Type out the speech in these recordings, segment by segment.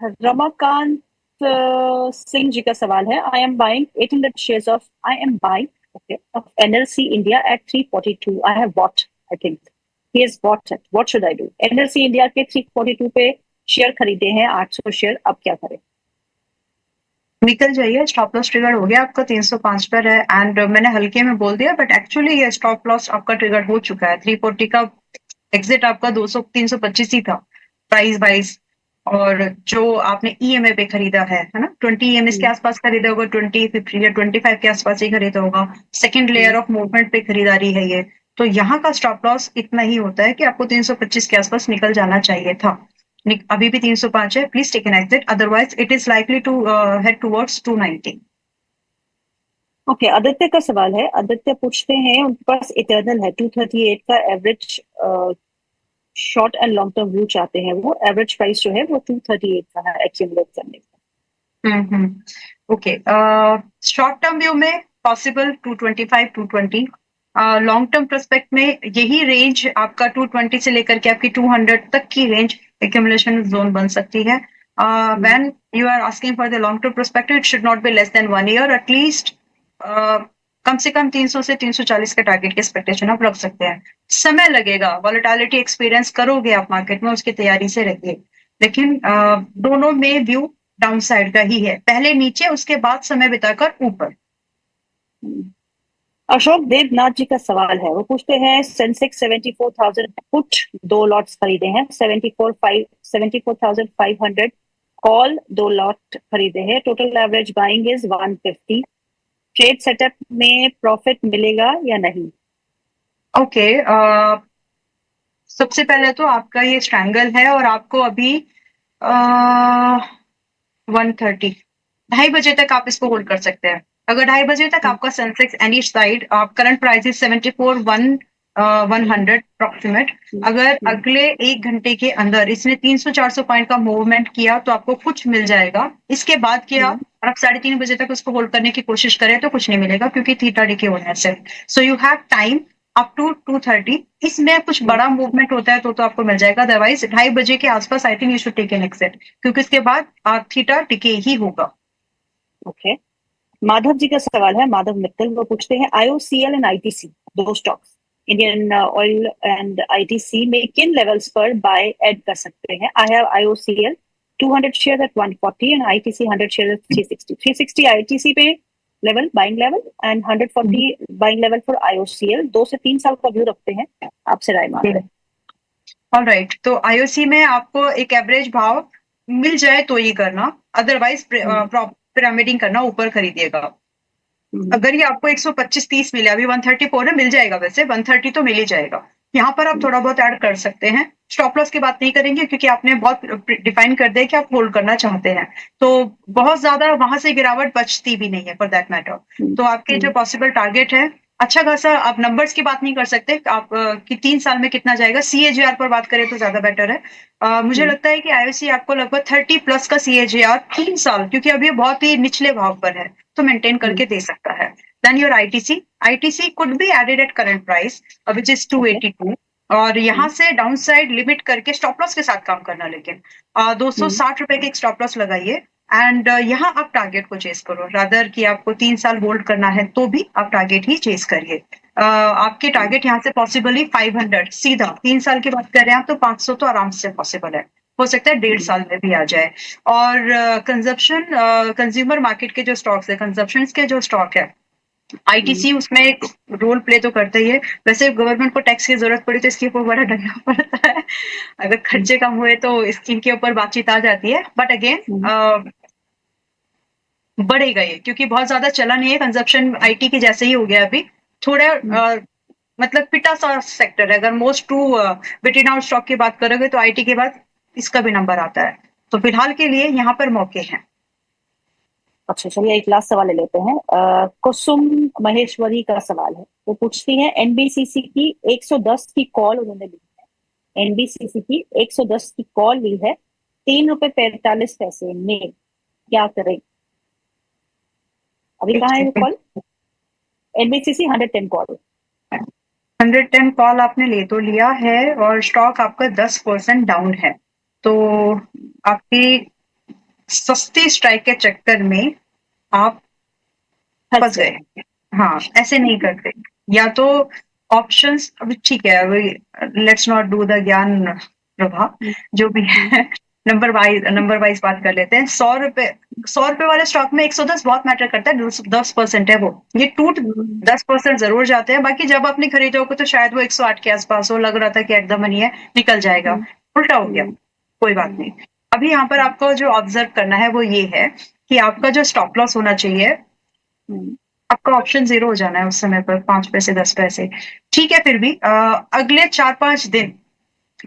रमाकांत सिंह जी का सवाल है, I am buying 800 shares of I am buying okay of NLC India at 342. I have bought, I think he has bought it, what should I do? NLC India के 342 पे share खरीदे हैं, 800 share, अब क्या करें? निकल जाइए, स्टॉप लॉस ट्रिगर हो गया आपका 305 पर है। एंड मैंने हल्के में बोल दिया, बट एक्चुअली ये स्टॉप लॉस आपका ट्रिगर हो चुका है। 340 का एग्जिट आपका 200 325 ही था प्राइस वाइज। और जो आपने ईएमए पे खरीदा है ना, 20 ईएमएस के आसपास खरीदा होगा, 20 50 या 25 के आसपास ही खरीदा होगा। सेकंड लेयर ऑफ मूवमेंट पे खरीदारी है ये। तो यहाँ का स्टॉप लॉस इतना ही होता है कि आपको 325 के आसपास निकल जाना चाहिए था। अभी भी 305 है, please take an exit, otherwise it is likely to head towards 290। Okay, Aditya का सवाल है। आदित्य पूछते हैं, उनके पास इटर्नल है 238 का average, short and long term view चाहते हैं वो। एवरेज प्राइस जो है वो 238 का है एक्यूमुलेट करने का। ओके, शॉर्ट टर्म व्यू में पॉसिबल 225 220। लॉन्ग टर्म प्रोस्पेक्ट में यही रेंज आपका 220 से लेकर के आपकी 200 तक की रेंज एक्यूमुलेशन जोन बन सकती है। When you are asking for the long term prospective, it should not be less than 1 year at least. कम से कम 300 से 340 के टारगेट की एक्सपेक्टेशन आप रख सकते हैं। समय लगेगा, वॉलेटिलिटी एक्सपीरियंस करोगे आप मार्केट में, उसकी तैयारी से रहिए। लेकिन दोनों में व्यू डाउन साइड का ही है, पहले नीचे उसके बाद समय बिताकर ऊपर। अशोक देवनाथ जी का सवाल है, वो पूछते हैं सेंसेक्स 74,000 पुट 2 लॉट्स खरीदे हैं, 74,500 कॉल 2 लॉट खरीदे हैं, total average buying is 150। Trade setup में प्रॉफिट मिलेगा या नहीं? ओके, सबसे पहले तो आपका ये स्ट्रैंगल है और आपको अभी 130 2:30 तक आप इसको होल्ड कर सकते हैं। अगर 2:30 तक आपका Sensex any side, current price is 74,100 approximate. अगर अगले 1 घंटे के अंदर इसने 300-400 पॉइंट का मूवमेंट किया तो आपको कुछ मिल जाएगा। इसके बाद किया और आप 3:30 तक उसको होल्ड करने की कोशिश करें तो कुछ नहीं मिलेगा, क्योंकि थीटा डिके होने से। So you have time up to 2:30। इसमें कुछ बड़ा मूवमेंट होता है तो आपको मिल जाएगा, अदरवाइज 2:30 के आसपास I think you should take an exit, क्योंकि इसके बाद थीटा डिके ही होगा। ओके, माधव जी का सवाल है, माधव मित्तल, वो पूछते हैं आईओसीएल एंड आईटीसी, दो stocks, Indian Oil and ITC में किन लेवल्स पर बाय ऐड कर सकते हैं? I have IOCL 200 share at 140 and ITC 100 share at 360। 360 ITC पे level, buying level, and 140 buying level for IOCL. 2 से 3 साल का व्यू रखते हैं, आपसे राय मांग रहे हैं। ऑलराइट, तो आईओसी में आपको एक एवरेज भाव मिल जाए तो ये करना, अदरवाइज पिरामिडिंग करना, ऊपर खरीदिएगा। अगर ये आपको 125-30 मिले, अभी 134 है, मिल जाएगा, वैसे 130 तो मिल ही जाएगा। यहाँ पर आप थोड़ा बहुत ऐड कर सकते हैं। स्टॉप लॉस की बात नहीं करेंगे क्योंकि आपने बहुत डिफाइन कर दिया कि आप होल्ड करना चाहते हैं, तो बहुत ज्यादा वहां से गिरावट बचती भी नहीं है फॉर दैट मैटर। तो आपके जो पॉसिबल टारगेट है अच्छा खासा, आप नंबर्स की बात नहीं कर सकते आप कि 3 साल में कितना जाएगा, सीएजीआर पर बात करें तो ज्यादा बेटर है। मुझे लगता है कि आईओसी आपको लगभग 30+ का सीएजीआर 3 साल, क्योंकि अभी बहुत ही निचले भाव पर है, तो मेंटेन करके दे सकता है। Then your ITC could be added at current price which is 282, और यहाँ से डाउन साइड लिमिट करके स्टॉप लॉस के साथ काम करना, लेकिन 260 रुपए के एक स्टॉप लॉस लगाइए। एंड यहाँ आप टारगेट को चेस करो, रादर कि आपको 3 साल होल्ड करना है तो भी आप टारगेट ही चेस करिए। आपके टारगेट यहाँ से पॉसिबली 500 सीधा, 3 साल की बात कर रहे हैं आप तो 500 तो आराम से पॉसिबल है, हो सकता है 1.5 साल में भी आ जाए। और कंज्यूमर मार्केट के जो स्टॉक्स है, कंजप्शन के जो स्टॉक है, आईटीसी उसमें एक रोल प्ले तो करता ही है। वैसे गवर्नमेंट को टैक्स की जरूरत पड़ी तो इसके ऊपर बड़ा डरना पड़ता है, अगर खर्चे कम हुए तो इनके ऊपर बातचीत आ जाती है, बट अगेन बढ़ेगा ये, क्योंकि बहुत ज्यादा चला नहीं है, कंजप्शन आईटी के जैसे ही हो गया अभी थोड़ा, मतलब पिटा सा सेक्टर है। अगर most to beaten out stock की बात करोगे तो आईटी के बाद इसका भी नंबर आता है, तो फिलहाल के लिए यहाँ पर मौके हैं। अच्छा, चलिए एक लास्ट सवाल ले लेते हैं। कुसुम महेश्वरी का सवाल है, वो पूछती हैं एनबीसीसी की 110 की कॉल उन्होंने ली है, एनबीसीसी की 110 की कॉल ली है, 3.45 रुपए में, क्या करें? अभी कहाँ है वो कॉल? एनबीसीसी 110 कॉल, 110 कॉल आपने ले तो लिया है और स्टॉक आपका 10% डाउन है, तो आपकी सस्ती स्ट्राइक के चक्कर में आप फंस गए। हाँ, ऐसे नहीं करते। या तो ऑप्शंस, अभी ठीक है, अभी लेट्स नॉट डू द ज्ञान प्रभा, जो भी है नंबर वाइज बात कर लेते हैं। 100 रुपए वाले स्टॉक में 110 बहुत मैटर करता है, 10% है वो, ये टूट 10% जरूर जाते हैं। बाकी जब आपने खरीदे होगे तो शायद वो 108 के आसपास हो, लग रहा था कि एट द मनी है, निकल जाएगा, उल्टा हो गया, कोई बात नहीं। अभी यहाँ पर आपको जो ऑब्जर्व करना है वो ये है कि आपका जो स्टॉप लॉस होना चाहिए, आपका ऑप्शन 0 हो जाना है उस समय पर, 5 पैसे 10 पैसे, ठीक है। फिर भी अगले 4-5 दिन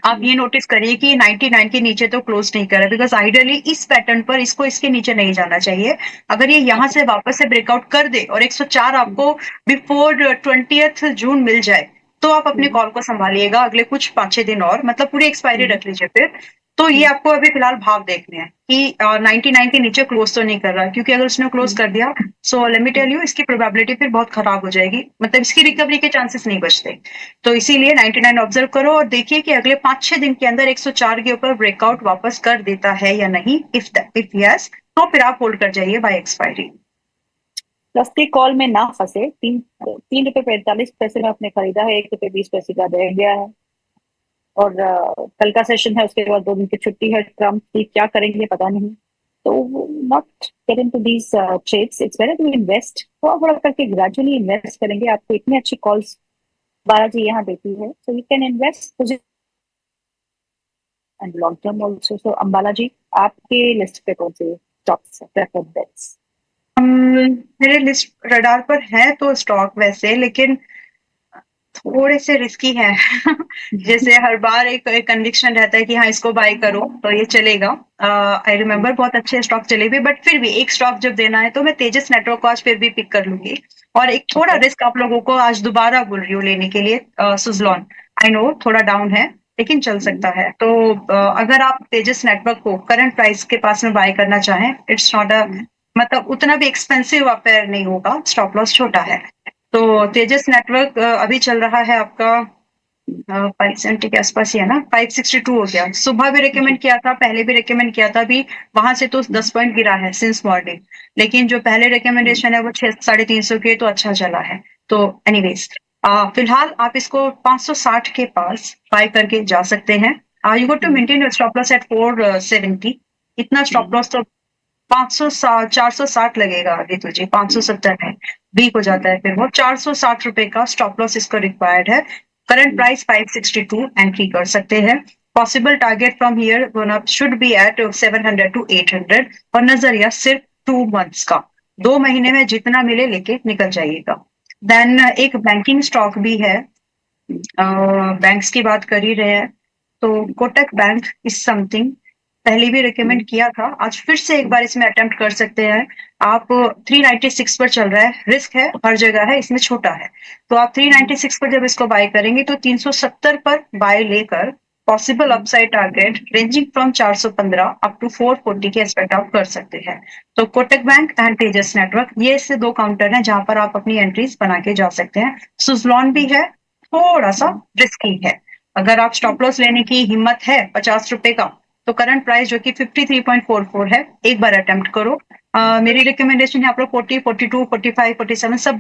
आप ये नोटिस करिए कि 99 के नीचे तो क्लोज नहीं कर रहा है, बिकॉज आइडियली इस पैटर्न पर इसको इसके नीचे नहीं जाना चाहिए। अगर ये यहाँ से वापस से ब्रेकआउट कर दे और 104 आपको बिफोर 20th जून मिल जाए, तो आप अपने कॉल को संभालिएगा अगले कुछ 5-6 दिन और, मतलब पूरी एक्सपायरी रख लीजिए फिर। तो ये आपको अभी फिलहाल भाव देखने हैं कि 99 के नीचे क्लोज तो नहीं कर रहा, क्योंकि अगर उसने क्लोज कर दिया, so let me tell you, इसकी प्रोबेबिलिटी फिर बहुत खराब हो जाएगी, मतलब इसकी रिकवरी के चांसेस नहीं बचते। तो इसीलिए 99 ऑब्जर्व करो और देखिए कि अगले 5-6 दिन के अंदर 104 के ऊपर ब्रेकआउट वापस कर देता है या नहीं। इफ यस, तो फिर आप होल्ड कर जाइए बाय एक्सपायरी। सस्ते कॉल में ना फंसे। 3 रुपए 45 पैसे में आपने खरीदा है, 1 रुपए 20 पैसे का रह गया है, और कल का सेशन है, उसके बाद 2 दिन की छुट्टी है ट्रम्प की, क्या करेंगे पता नहीं। तो not get into these trades, it's better to invest, थोड़ा थोड़ा करके ग्रेजुअली इन्वेस्ट करेंगे। आपको इतनी अच्छी कॉल्स बालाजी यहाँ देती है, so you can invest and long term also. So Ambala ji, आपके लिस्ट पे कौन से स्टॉक्स प्रेफर्ड बेट्स? मेरे लिस्ट रडार पर है तो स्टॉक वैसे, लेकिन थोड़े से रिस्की है जैसे हर बार एक कन्विक्शन रहता है कि हाँ इसको बाय करो तो ये चलेगा। आई रिमेम्बर बहुत अच्छे स्टॉक चले भी, बट फिर भी एक स्टॉक जब देना है तो मैं तेजस नेटवर्क को आज फिर भी पिक कर लूंगी। और एक थोड़ा रिस्क आप लोगों को आज दोबारा बोल रही हूँ लेने के लिए, सुजलॉन। आई नो थोड़ा डाउन है लेकिन चल सकता है। तो अगर आप तेजस नेटवर्क को करंट प्राइस के पास में बाय करना चाहें, इट्स नॉट अ, मतलब उतना भी एक्सपेंसिव अफेयर नहीं होगा, स्टॉप लॉस छोटा है। तो तेजस नेटवर्क अभी चल रहा है आपका 570 के आसपास ही है ना, 562 हो गया। सुबह भी रिकमेंड किया था, पहले भी रिकमेंड किया था, अभी वहां से तो 10 पॉइंट गिरा है सिंस मॉर्निंग, लेकिन जो पहले रिकमेंडेशन है वो 600-350 के, तो अच्छा चला है। तो एनीवेज फिलहाल आप इसको 560 के पास बाय करके जा सकते हैं। You got to maintain your stop loss at 470। इतना स्टॉप लॉस तो 460 लगेगा आगे तुझे, 570 है, वीक हो जाता है फिर वो। 460 रुपए का स्टॉप लॉस इसको रिक्वायर्ड है। करंट प्राइस 562, एंट्री कर सकते हैं। Possible target from here should be at 700 to 800, और नजरिया सिर्फ 2 मंथ्स का, 2 महीने में जितना मिले लेके निकल जाइएगा। देन एक बैंकिंग स्टॉक भी है, बैंक्स की बात कर ही रहे हैं, तो कोटक बैंक इज समथिंग, पहले भी रिकमेंड किया था, आज फिर से एक बार इसमें अटेम्प्ट कर सकते हैं आप। 396 पर चल रहा है, रिस्क है हर जगह है, इसमें छोटा है। तो आप 396 पर जब इसको बाय करेंगे तो 370 पर बाय लेकर possible upside target ranging from 415 up to 440 के एक्सपेक्ट आप कर सकते हैं। तो Kotak bank and Tejas network, ये इससे 2 काउंटर हैं जहां पर आप अपनी एंट्रीज बना के जा सकते हैं। सुजलॉन भी है, थोड़ा सा रिस्की है। अगर आप स्टॉप लॉस लेने की हिम्मत है 50 रुपए का, तो करंट प्राइस जो कि 53.44 है, एक बार अटेम्प्ट करो। मेरी रिकमेंडेशन है आप लोग 40, 42, 45, 47 सब